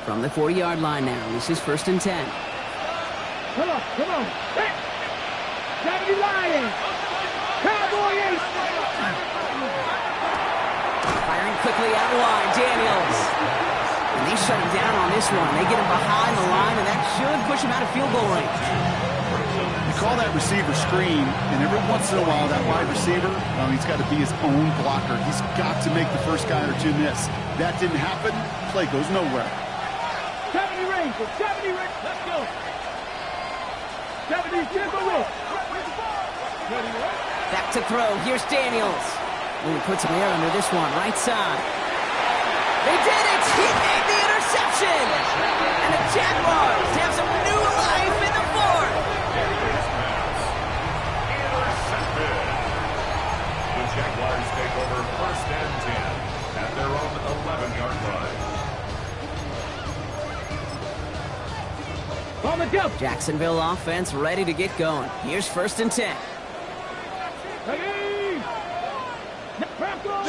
S2: From the 40-yard line now, this is 1st and 10.
S3: Come on, come on. Hey. 70 Lions. Cowboy 8.
S2: Firing quickly out wide, Daniels. And they shut him down on this one. They get him behind the line, and that should push him out of field goal range.
S1: You call that receiver screen, and every once in a while, that wide receiver, he's got to be his own blocker. He's got to make the first guy or two miss. That didn't happen. Play goes nowhere.
S3: 70 rings. 70 rings. Let's go. 70 Timberwolves.
S2: Back to throw. Here's Daniels. Ooh, he puts him there under this one, right side. They did it! He made the interception! And the Jaguars have some new life in the fourth!
S4: Intercepted. The Jaguars take over 1st and 10 at their own 11-yard line.
S3: On the jump.
S2: Jacksonville offense ready to get going. Here's 1st and 10.
S3: Hey. Broncos.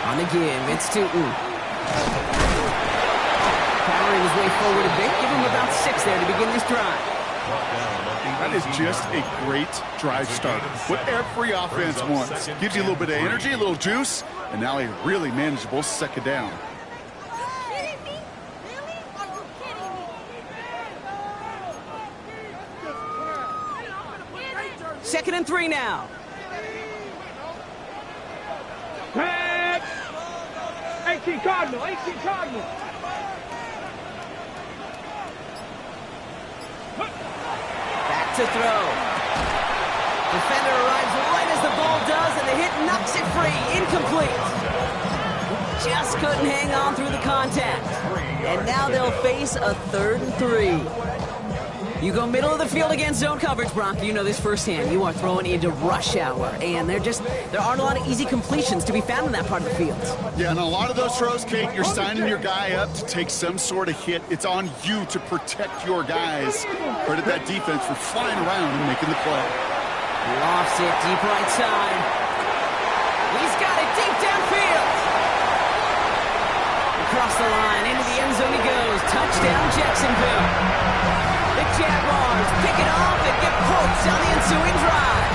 S2: On the give, it's Tootin. Powering his way forward a bit. Give him about 6 there to begin this drive.
S1: That is just a great drive starter. What every offense wants. Gives you a little bit of energy, a little juice, and now a really manageable 2nd down.
S6: Kidding me? Really? Are you kidding me?
S2: 2nd and 3 now.
S3: Tag. 18 Cardinal. 18 Cardinal.
S2: Back to throw. Defender arrives right as the ball does, and the hit knocks it free. Incomplete. Just couldn't hang on through the contact. And now they'll face a 3rd and 3. You go middle of the field against zone coverage, Brock. You know this firsthand. You are throwing into rush hour, and there aren't a lot of easy completions to be found in that part of the field.
S1: Yeah, and a lot of those throws, Kate, you're signing your guy up to take some sort of hit. It's on you to protect your guys. Credit that defense for flying around and making the play.
S2: Lofts it deep right side. He's got it deep downfield. Across the line, into the end zone he goes. Touchdown, Jacksonville. The Jaguars pick it off and get points on the ensuing drive.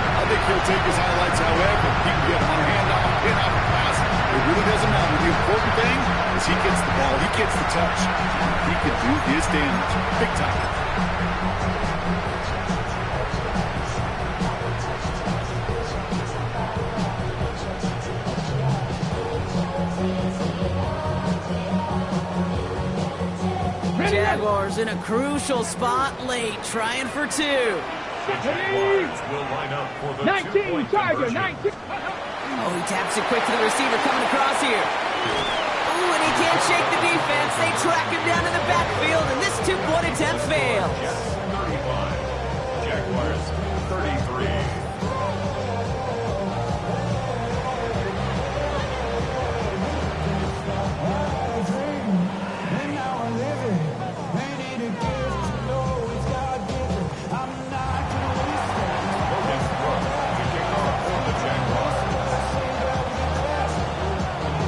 S1: I think he'll take his highlights however. He can get him on a handoff, hit off a pass. It really doesn't matter. The important thing is he gets the ball, he gets the touch. He can do his damage. Big time.
S2: Jaguars in a crucial spot late, trying for 2.
S4: The Jaguars will line up for the
S3: 19
S4: 2-point
S3: Tiger.
S4: conversion.
S3: 19.
S2: Oh, he taps it quick to the receiver coming across here. Ooh, and he can't shake the defense. They track him down to the backfield, and this 2-point attempt fails.
S4: Jets 35. Jaguars 33.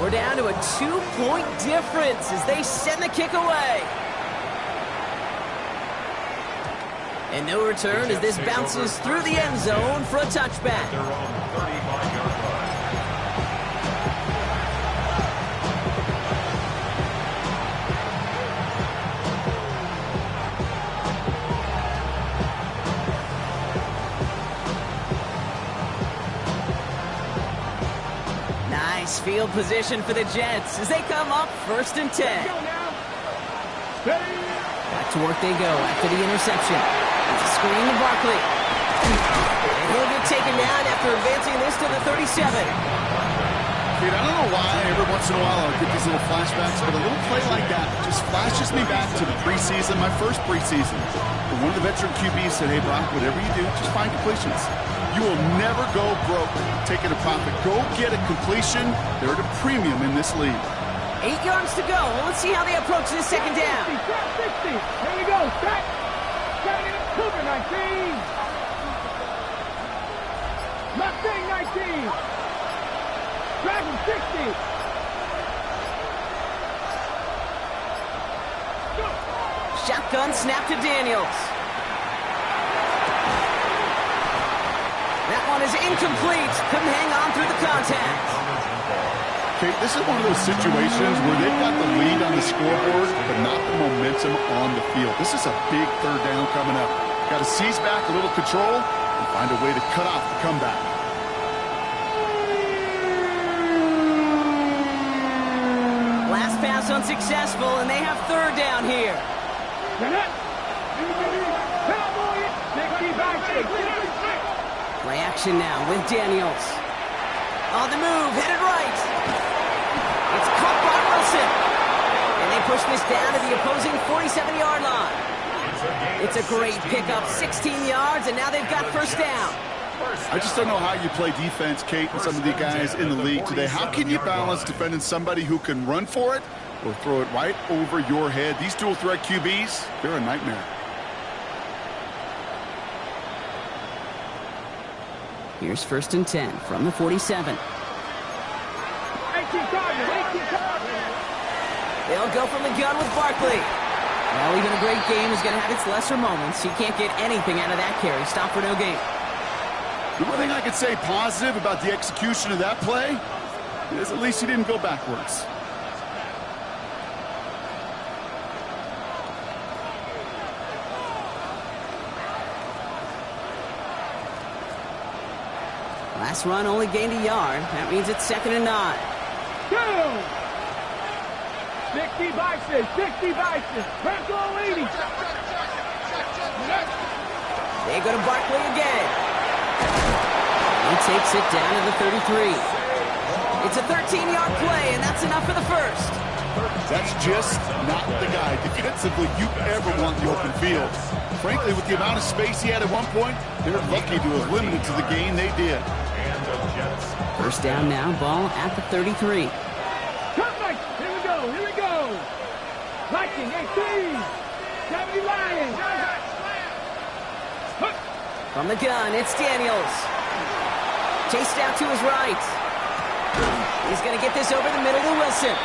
S2: We're down to a 2-point difference as they send the kick away. And no return as this bounces through the end zone for a touchback.
S4: Their own 35-yard line.
S2: Nice field position for the Jets as they come up 1st and 10. Back to work they go after the interception. It's a screen to Barkley. And he'll get taken down after advancing this to the 37.
S1: Dude, I don't know why every once in a while I'll get these little flashbacks, but a little play like that just flashes me back to the preseason, my first preseason. And one of the veteran QBs said, hey, Brock, whatever you do, just find completions. You will never go broke taking a profit. Go get a completion. They're at a premium in this league.
S2: 8 yards to go. Let's see how they approach this 2nd down.
S3: 60. Here we go. Back. Cougar 19. Mustang 19. Dragon 60.
S2: Shotgun snap to Daniels. That one is incomplete. Couldn't hang on through the contact.
S1: Okay, this is one of those situations where they've got the lead on the scoreboard, but not the momentum on the field. This is a big third down coming up. Got to seize back a little control and find a way to cut off the comeback.
S2: Last pass unsuccessful, and they have third down here. Play action now with Daniels. On the move, headed right. It's caught by Wilson. And they push this down to the opposing 47-yard line. It's a great pickup, 16 yards, and now they've got first down.
S1: I just don't know how you play defense, Kate, and some of the guys in the league today. How can you balance defending somebody who can run for it or throw it right over your head? These dual threat QBs, they're a nightmare.
S2: Here's first and 10 from the 47.
S3: 18 target.
S2: They'll go from the gun with Barkley. Well, even a great game is going to have its lesser moments. You can't get anything out of that carry. Stop for no gain.
S1: The one thing I could say positive about the execution of that play is at least he didn't go backwards.
S2: Last run only gained a yard. That means it's 2nd and 9.
S3: Go! 60 by 6. 60 by 6. Franco 80.
S2: They go to Barkley again. He takes it down to the 33. It's a 13-yard play, and that's enough for the first.
S1: That's just not the guy defensively you ever want in the open field. Frankly, with the amount of space he had at one point, they're lucky to have limited to the gain they did.
S2: First down now, ball at the 33.
S3: Come back. Here we go. Here we go. Viking 18. 70 Lions.
S2: From the gun, it's Daniels. Chased out to his right. He's going to get this over the middle to Wilson.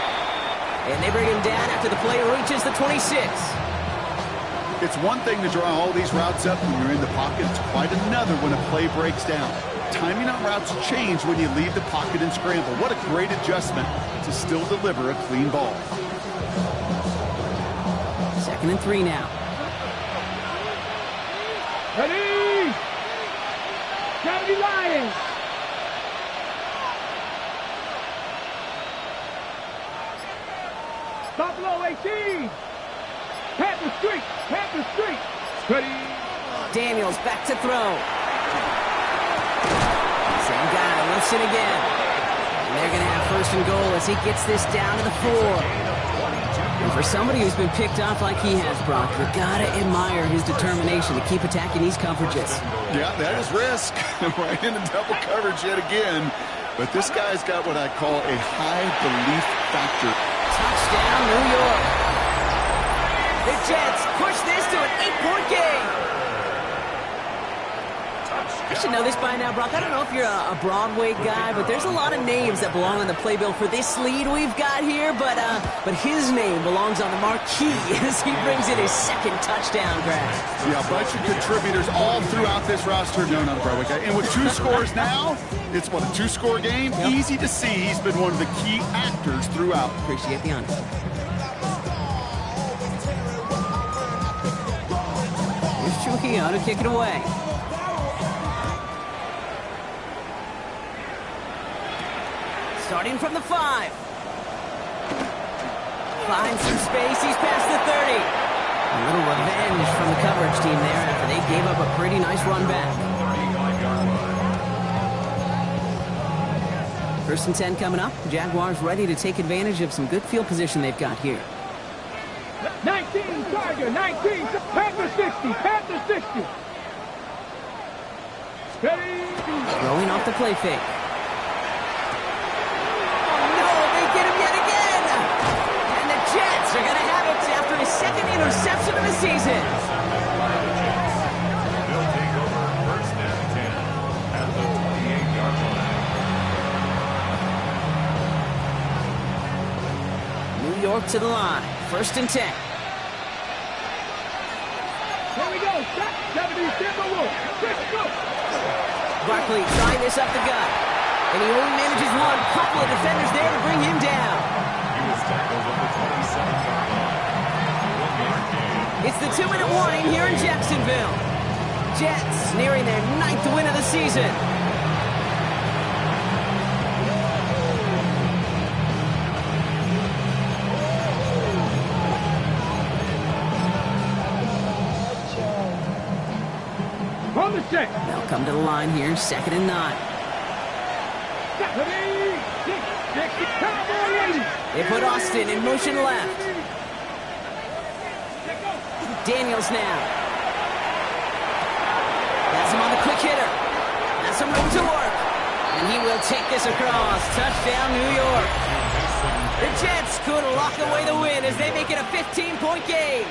S2: And they bring him down after the play reaches the 26.
S1: It's one thing to draw all these routes up when you're in the pocket. It's quite another when a play breaks down. Timing on routes change when you leave the pocket and scramble. What a great adjustment to still deliver a clean ball.
S2: 2nd and 3 now.
S3: Ready? 70 Lions. Buffalo 18. Panther Street. Panther Street. Ready?
S2: Daniels back to throw. Same guy, Wilson again. And they're going to have first and goal as he gets this down to the 4. And for somebody who's been picked off like he has, Brock, you gotta admire his determination to keep attacking these coverages. Yeah,
S1: that is risk. Right into double coverage yet again. But this guy's got what I call a high belief factor.
S2: Touchdown, New York. The Jets push this to an 8-point game. I should know this by now, Brock. I don't know if you're a Broadway guy, but there's a lot of names that belong on the playbill for this lead we've got here. But his name belongs on the marquee as he brings in his 2nd touchdown grab.
S1: Yeah, a bunch of contributors all throughout this roster. No, not a Broadway guy. And with 2 scores now, it's what, a 2-score game? Yep. Easy to see he's been one of the key actors throughout.
S2: Appreciate the honesty. Here's Trujillo to kick it away. Starting from the 5. Finds some space. He's past the 30. A little revenge from the coverage team there after they gave up a pretty nice run back. 1st and 10 coming up. The Jaguars ready to take advantage of some good field position they've got here.
S3: 19 Tiger. 19. Panther 60. Panther 60. Ready?
S2: Throwing off the play fake. Jets are going to have it after his 2nd interception of the season.
S4: They'll take over 1st and 10 at the 28.
S2: 4 to the line. 1st and 10.
S3: Here we go. Stop. 70, Timber Wolf. Let's go.
S2: Barkley trying this up the gut. And he only manages one. Couple of defenders there to bring him down.
S4: He was tackled on the 27-yard line. 1-yard gain.
S2: It's the 2-minute warning here in Jacksonville. Jets nearing their 9th win of the season.
S3: On the check.
S2: They'll come to the line here, 2nd and 9. They put Austin in motion left. Daniels now. That's him on the quick hitter. Has some room to work. And he will take this across. Touchdown, New York. The Jets could lock away the win as they make it a 15-point game.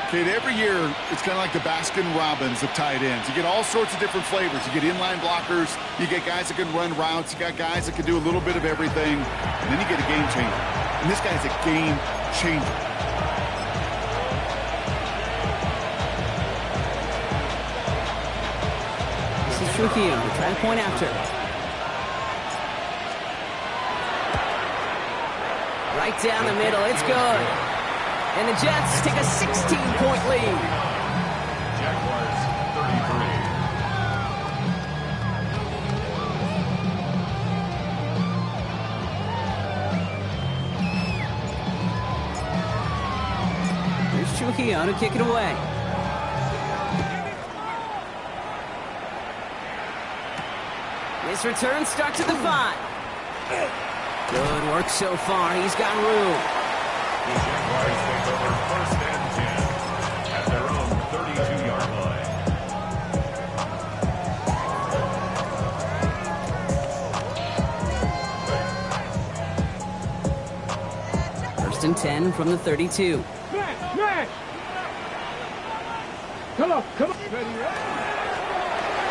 S1: Kate, every year, it's kind of like the Baskin-Robbins of tight ends. You get all sorts of different flavors. You get inline blockers. You get guys that can run routes. You got guys that can do a little bit of everything. And then you get a game changer. And this guy's a game changer.
S2: This is Trujillo trying to point after. Right down the middle. It's good. And the Jets take a 16-point lead.
S4: Jaguars 33.
S2: Here's Trujillo to kick it away. This return starts at the 5. Good work so far. He's got room.
S4: The Jaguars take over 1st and 10 at their own 32-yard line.
S2: 1st and 10 from the 32.
S3: Smash! Come on.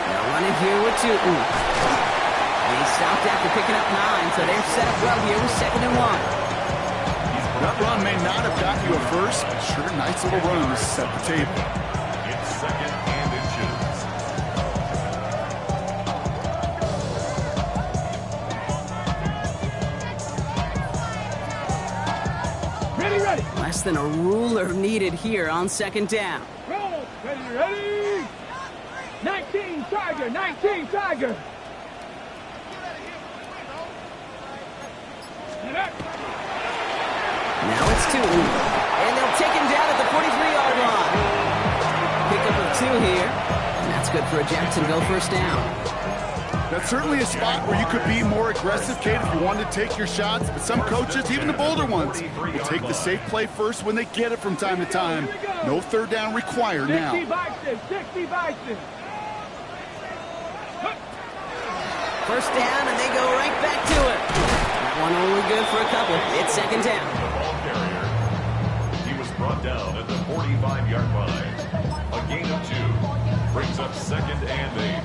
S2: Now running here with 2. And he stopped after picking up 9, so they're set up well here with 2nd and 1.
S1: That run may not have got you a first, but sure, nice little run to set the table.
S4: It's 2nd and inches.
S3: Ready.
S2: Less than a ruler needed here on 2nd down.
S3: Roll. Ready. 19 Tiger.
S2: Now it's 2. And they'll take him down at the 43-yard line. Pickup of 2 here. And that's good for a Jacksonville 1st down.
S1: That's certainly a spot where you could be more aggressive, Kate, if you wanted to take your shots. But some coaches, even the bolder ones, will take the safe play first when they get it from time to time. No 3rd down required now.
S3: 60 Bison.
S2: 1st down, and they go right back to it. That one only good for a couple. It's 2nd down.
S4: The ball carrier. He was brought down at the 45-yard line. A gain of 2 brings up 2nd and 8.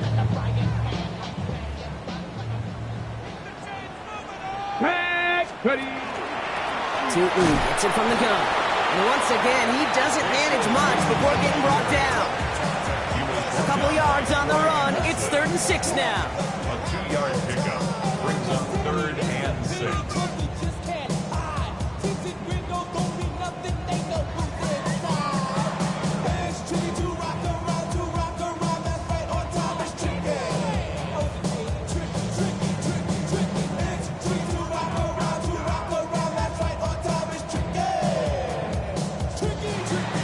S3: Ready.
S2: 2 gets it from the gun. And once again, he doesn't manage much before getting brought down. A couple yards on the run. It's 3rd and 6 now.
S4: A 2-yard pickup brings up 3rd and 6.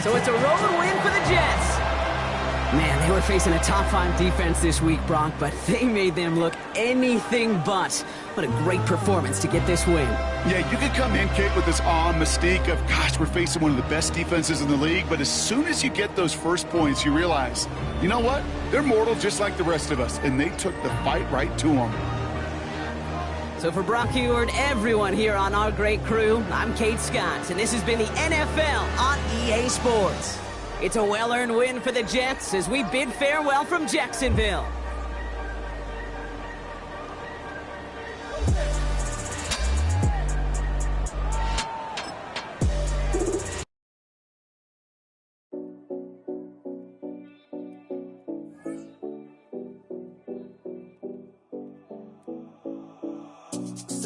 S2: So it's a road win for the Jets. Man, they were facing a top 5 defense this week, Brock, but they made them look anything but. What a great performance to get this win.
S1: Yeah, you could come in, Kate, with this awe and mystique of, gosh, we're facing one of the best defenses in the league, but as soon as you get those first points, you realize, you know what? They're mortal just like the rest of us, and they took the fight right to them.
S2: So for Brock Heward, everyone here on our great crew, I'm Kate Scott, and this has been the NFL on EA Sports. It's a well-earned win for the Jets as we bid farewell from Jacksonville.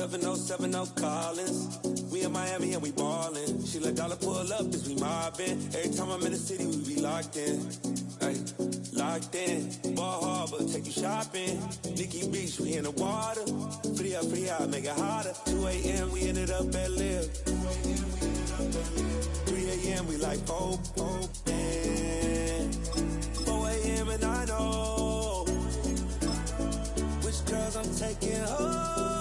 S7: 707 Collins. We in Miami and we ballin'. She let dollar pull up as we mobbin'. Every time I'm in the city, we be locked in. Ay, locked in. Ball Harbor, take you shopping. Nikki Beach, we in the water. Free up, make it hotter. 2 a.m., we ended up at Live. 3 a.m., we like Pope. 4 a.m. and I know which girls I'm taking home.